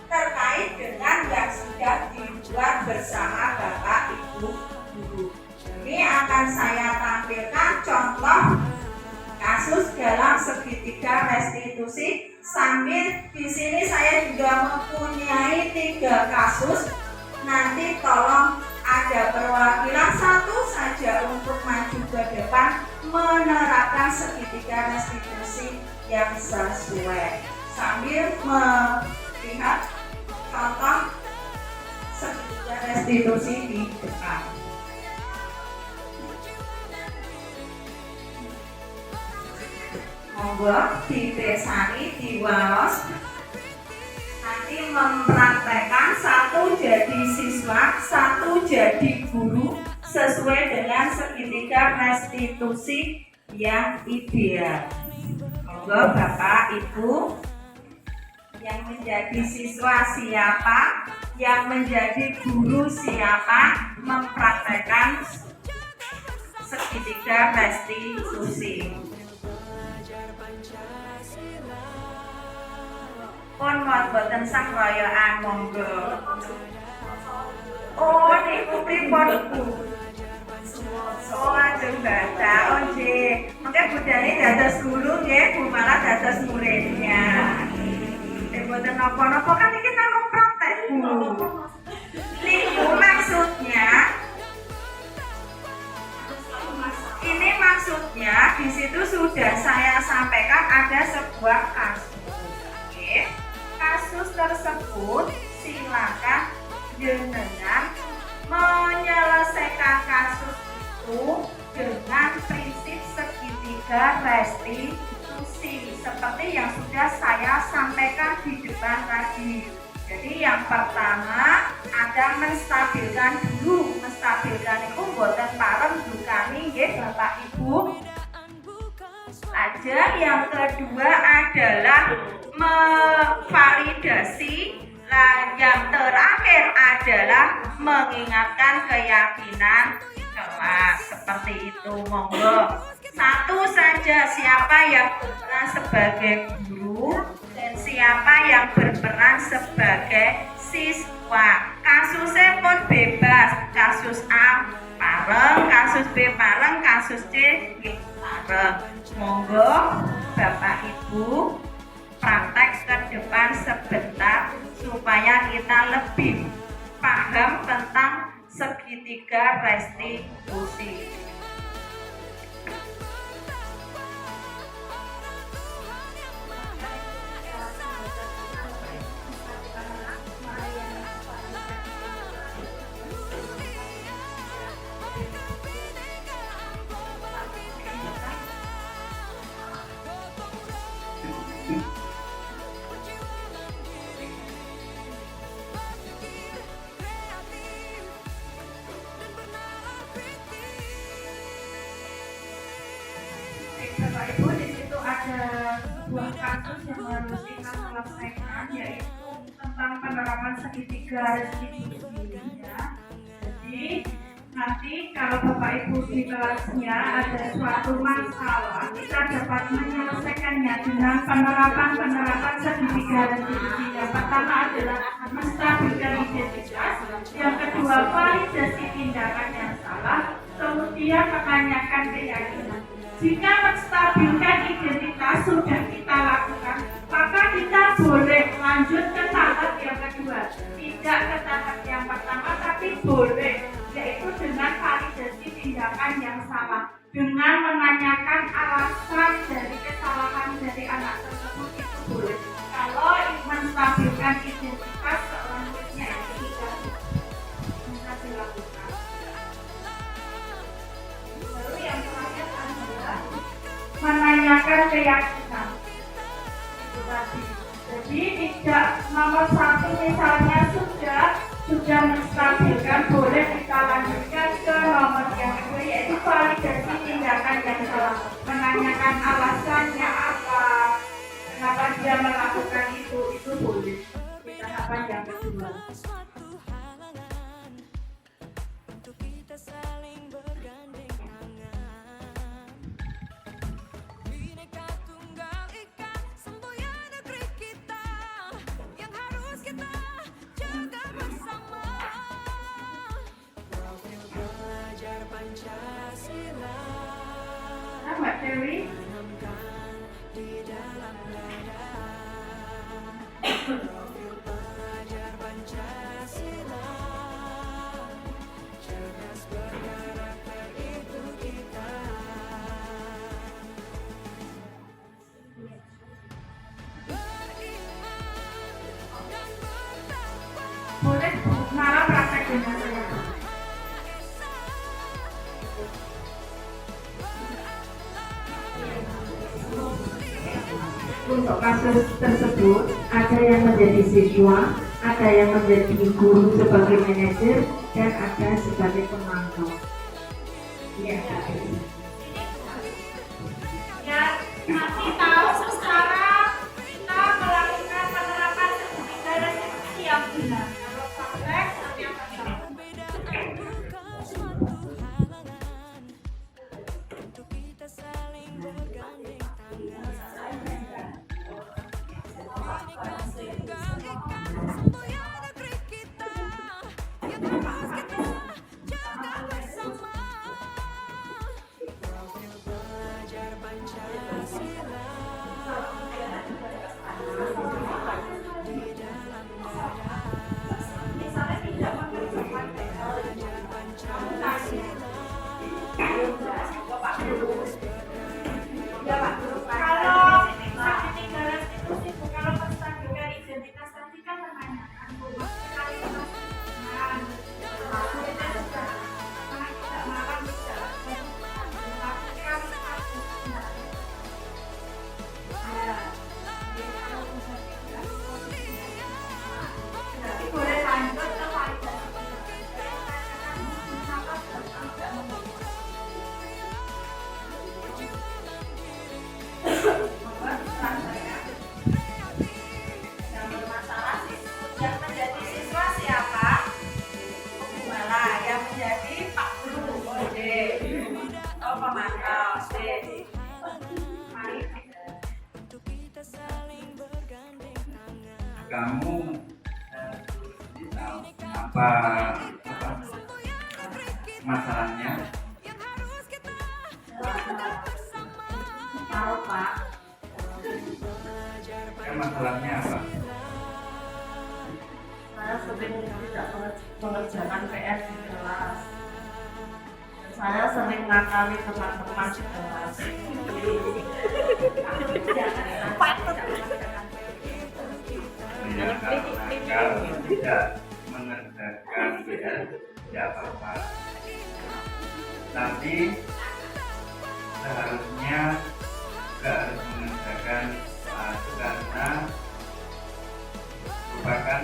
terkait dengan yang sudah dibuat bersama Bapak Ibu guru. Ini akan saya tampilkan contoh kasus dalam segitiga restitusi, sambil di sini saya juga mempunyai 3 kasus. Nanti tolong ada perwakilan satu saja untuk maju ke depan menerapkan segitiga restitusi yang sesuai, sambil melihat contoh segitiga restitusi di depan. Monggo dibesani, diwaos, nanti mempraktekkan, 1 jadi siswa, 1 jadi guru sesuai dengan segitiga restitusi yang ideal. Monggo Bapak Ibu, yang menjadi siswa siapa, yang menjadi guru siapa, mempraktekkan segitiga restitusi. Pun mau boten sak royoan, monggo. Oh, niku pripun Bu? Oh, ajeng baca, oh nggih. Mengke budane dados guru nggih, Bu malah dados muridnya. Mboten napa-napa kan iki namung praktek, Bu. Niku maksudnya ini maksudnya di situ sudah saya sampaikan ada sebuah kasus. Oke. Kasus tersebut silakan jenengan menyelesaikan kasus itu dengan prinsip segitiga restitusi seperti yang sudah saya sampaikan di depan tadi. Jadi yang pertama ada menstabilkan dulu, menstabilkan itu mboten parem dukani nggih Bapak Ibu. Lajeng yang kedua adalah memvalidasi. Yang terakhir adalah mengingatkan keyakinan kelas. Seperti itu, monggo. Satu saja siapa yang berperan sebagai guru dan siapa yang berperan sebagai siswa. Kasusnya pun bebas. Kasus A pareng, kasus B pareng, kasus C pareng. Monggo Bapak Ibu praktek ke depan sebentar supaya kita lebih paham tentang segitiga restitusi. Bapak Ibu, di situ ada sebuah kasus yang harus kita selesaikan, yaitu tentang penerapan segitiga restitusi. Ya. Jadi nanti kalau Bapak Ibu di kelasnya ada suatu masalah, kita dapat menyelesaikannya dengan penerapan segitiga restitusi. Yang pertama adalah menstabilkan identitas, yang kedua validasi tindakan yang salah, kemudian menanyakan keyakinan. Jika menstabilkan identitas sudah kita lakukan, maka kita boleh lanjut ke tahap yang kedua. Tidak ke tahap yang pertama, tapi boleh, yaitu dengan validasi tindakan yang salah. Dengan menanyakan alasan dari kesalahan dari anak tersebut itu boleh. Kalau menstabilkan identitas selanjutnya itu tidak bisa dilakukan. Lalu yang terakhir adalah menanyakan keyakinan. Itu tadi. Jadi tidak nomor satu misalnya sudah menstabilkan, boleh kita lanjutkan ke nomor yang kedua, yaitu validasi tindakan yang salah. Menanyakan alasannya apa, kenapa dia melakukan itu boleh. Di tahapan yang kedua. Mbak Dewi. Boleh malah praktek dengan saya. Untuk kasus tersebut ada yang menjadi siswa, ada yang menjadi guru sebagai manajer, dan ada sebagai pemantau. Ya, nanti tahu secara kita melakukan penerapan segitiga restitusi yang benar. Kalau praktek nanti akan tahu. kamu apa masalahnya? Tahu Pak, Masalahnya apa? saya sering tidak mengerjakan PR di kelas. Saya sering ngakali teman-teman di kelas. Ya, kalau tidak mengerjakan PR tidak apa-apa, tapi seharusnya tidak harus mengerjakan karena merupakan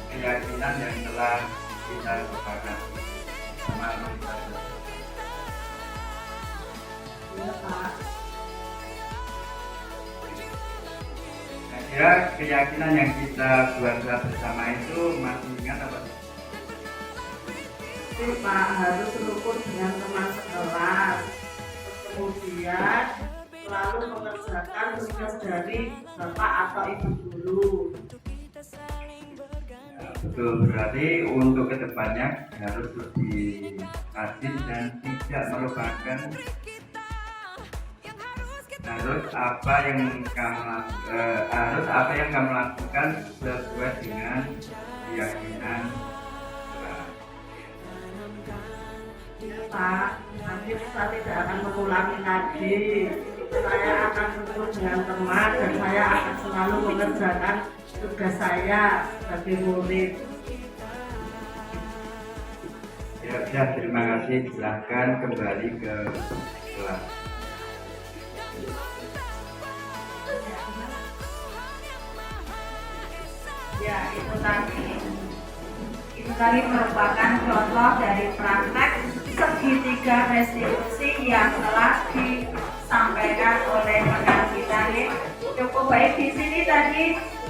keyakinan yang telah kita sepakati sama kita. Iya Pak. Ya, keyakinan yang kita buat bersama itu masih ingat apa? Jadi Pak harus rukun dengan teman sekelas. Kemudian selalu mengerjakan tugas dari bapak atau ibu guru. Ya, betul, berarti untuk kedepannya harus lebih rajin dan tidak melupakan harus apa yang kamu lakukan sesuai dengan keyakinan. Ya Pak, nanti saya tidak akan mengulangi lagi. Saya akan rukun dengan teman dan saya akan selalu mengerjakan tugas saya sebagai murid. Ya, terima kasih. Silakan kembali ke kelas. Ya, itu tadi merupakan contoh dari praktek segitiga restitusi yang telah disampaikan oleh rekan kita. Cukup baik di sini tadi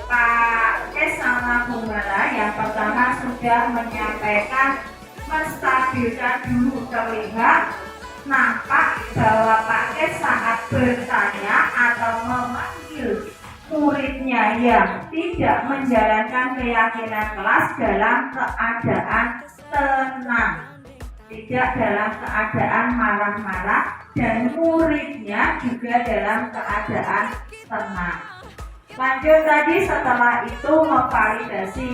Pak Kes sama Bunggala yang pertama sudah menyampaikan menstabilkan dulu terlihat nampak bahwa Pak Kes sangat bertanya atau memanggil muridnya yang tidak menjalankan keyakinan kelas dalam keadaan tenang, tidak dalam keadaan marah-marah, dan muridnya juga dalam keadaan tenang. Lanjut tadi setelah itu memvalidasi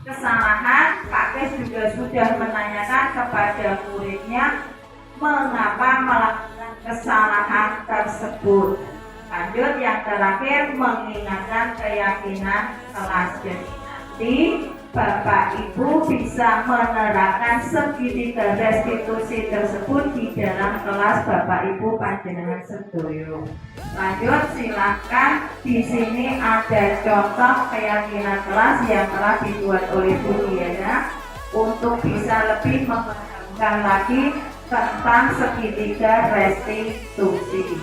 kesalahan, Pak Kes juga sudah menanyakan kepada muridnya mengapa melakukan kesalahan tersebut. Lanjut yang terakhir mengingatkan keyakinan kelas. Jadi nanti Bapak Ibu bisa menerapkan segitiga restitusi tersebut di dalam kelas Bapak Ibu panjenengan sedoyo. Lanjut silakan, di sini ada contoh keyakinan kelas yang telah dibuat oleh Bu Diana untuk bisa lebih memperhatikan lagi tentang segitiga restitusi.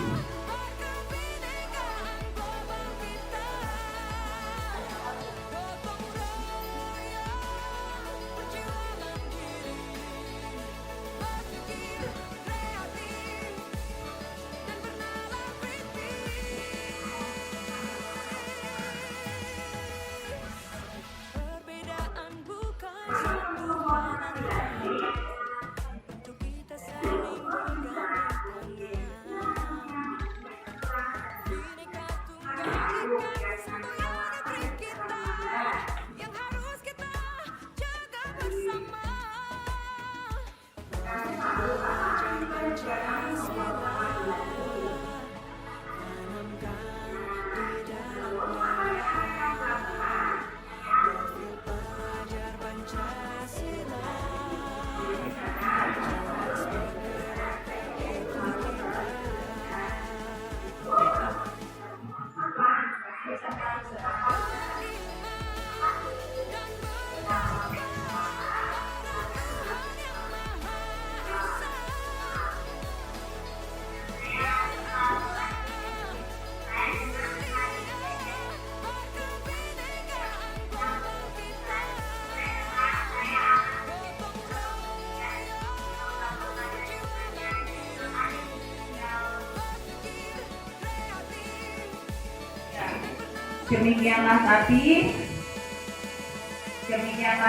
Demikianlah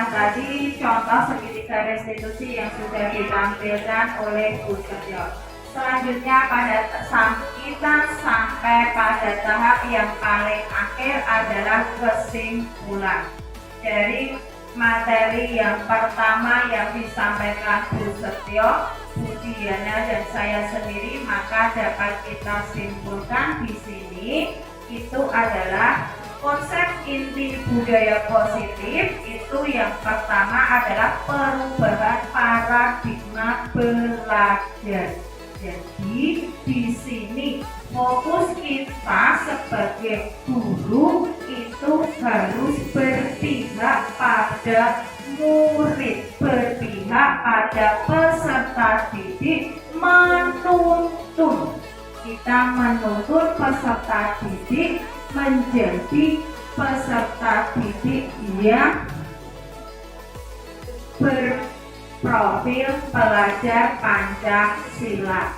tadi contoh segitiga restitusi yang sudah ditampilkan oleh Bu Setio. Selanjutnya kita sampai pada tahap yang paling akhir adalah kesimpulan. Dari materi yang pertama yang disampaikan Bu Setio, Bu Diana dan saya sendiri, maka dapat kita simpulkan di sini itu adalah konsep inti budaya positif. Itu yang pertama adalah perubahan paradigma belajar. Jadi di sini fokus kita sebagai guru itu harus berpihak pada murid, berpihak pada peserta didik, menuntun. Kita menuntun peserta didik menjadi peserta didik yang berprofil pelajar Pancasila.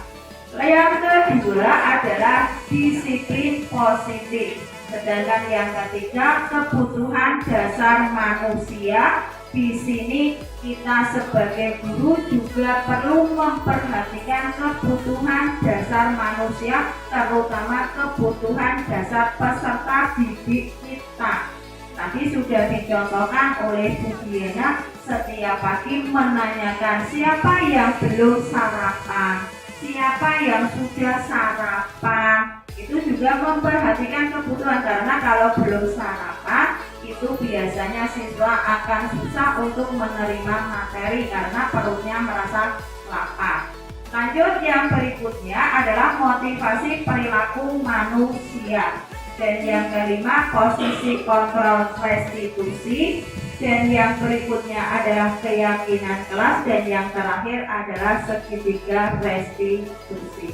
Yang kedua adalah disiplin positif. Sedangkan yang ketiga kebutuhan dasar manusia. Di sini kita sebagai guru juga perlu memperhatikan kebutuhan dasar manusia, terutama kebutuhan dasar peserta didik kita. Tadi sudah dicontohkan oleh Bu Diana, setiap pagi menanyakan siapa yang belum sarapan, siapa yang sudah sarapan. Itu juga memperhatikan kebutuhan, karena kalau belum sarapan itu biasanya siswa akan susah untuk menerima materi karena perutnya merasa lapar. Lanjut, yang berikutnya adalah motivasi perilaku manusia. Dan yang kelima posisi kontrol restitusi. Dan yang berikutnya adalah keyakinan kelas. Dan yang terakhir adalah segitiga restitusi.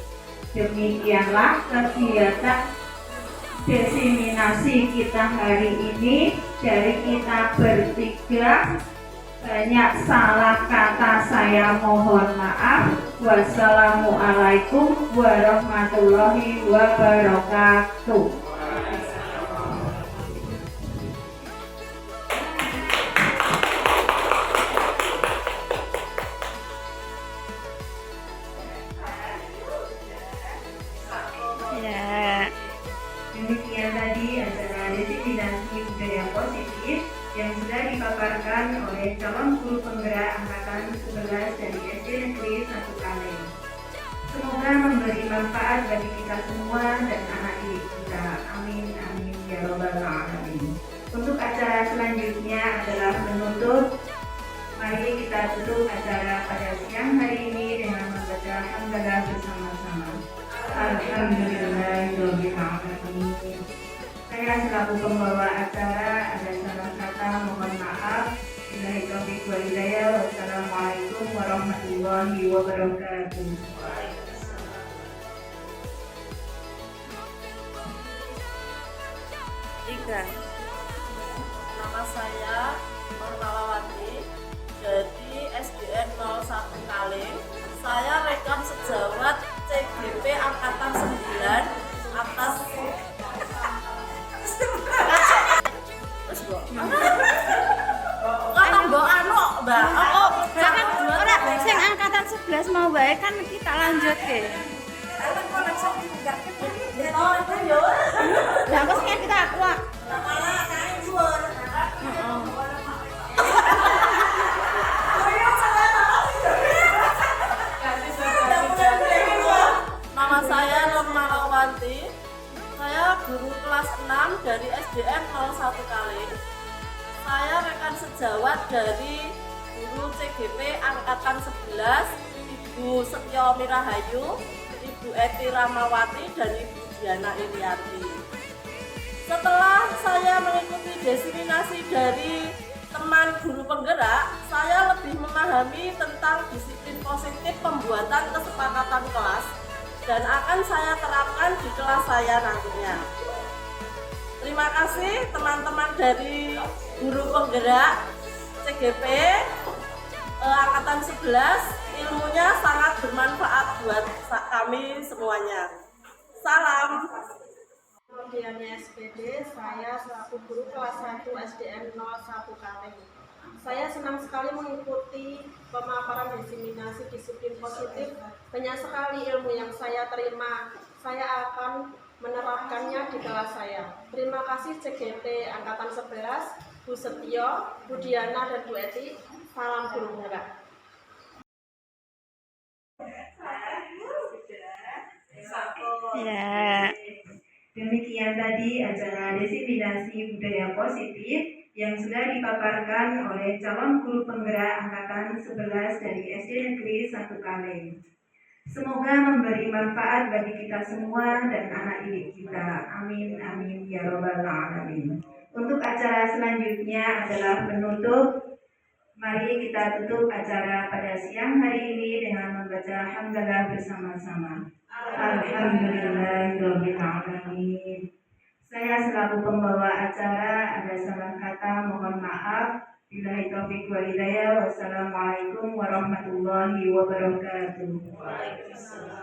Demikianlah kegiatan diseminasi kita hari ini. Dari kita bertiga, banyak salah kata, saya mohon maaf. Wassalamualaikum warahmatullahi wabarakatuh. Demikian tadi acara disiplin budaya positif yang sudah dipaparkan oleh calon guru penggerak angkatan 11 dari SD Negeri 1 Kaleng. Semoga memberi manfaat bagi kita semua dan anak didik kita. Amin amin ya robbal alamin. Untuk acara selanjutnya adalah menutup. Mari kita tutup acara pada siang hari ini dengan membaca hamdalah bersama-sama. Alhamdulillahirabbil alamin. Saya selaku pembawa acara ada salah kata, mohon maaf. Billahi taufiq wal hidayah. Wassalamualaikum warahmatullahi wabarakatuh. Nama saya Marmalawati dari SDN 01 Kaleng. Saya rekan sejawat CGP Angkatan 9 atas Mbak. Sing angkatan 11 mau baik kan kita lanjut ke. Lah kok sing kita akuak. Nama saya Marmalawati. Saya guru kelas 6 dari SDN 01 Kaleng. Saya rekan sejawat dari guru CGP Angkatan 11, Ibu Setio Mirahayu, Ibu Eti Ramawati, dan Ibu Diana Irianti. Setelah saya mengikuti diseminasi dari teman guru penggerak, saya lebih memahami tentang disiplin positif pembuatan kesepakatan kelas dan akan saya terapkan di kelas saya nantinya. Terima kasih teman-teman dari guru penggerak CGP Angkatan 11, ilmunya sangat bermanfaat buat kami semuanya. Salam. Mulyani SPD, saya selaku guru kelas 1 SDN 01 Kaleng. Saya senang sekali mengikuti pemaparan diseminasi disiplin positif. Banyak sekali ilmu yang saya terima. Saya akan menerapkannya di kelas saya. Terima kasih CGP Angkatan 11, Bu Setio, Bu Diana, dan Bu Eti. Salam guru muda. Ya. Demikian tadi acara diseminasi budaya positif yang sudah dipaparkan oleh calon guru penggerak Angkatan 11 dari SD Negeri 1 Kaleng. Semoga memberi manfaat bagi kita semua dan anak didik kita. Amin, amin, ya robbal alamin. Untuk acara selanjutnya adalah penutup. Mari kita tutup acara pada siang hari ini dengan membaca hamdalah bersama-sama. Alhamdulillahirabbil alamin. Saya selaku pembawa acara ada salah kata, mohon maaf. Billahi taufiq wal hidayah. Wassalamualaikum warahmatullahi wabarakatuh. Waalaikumsalam.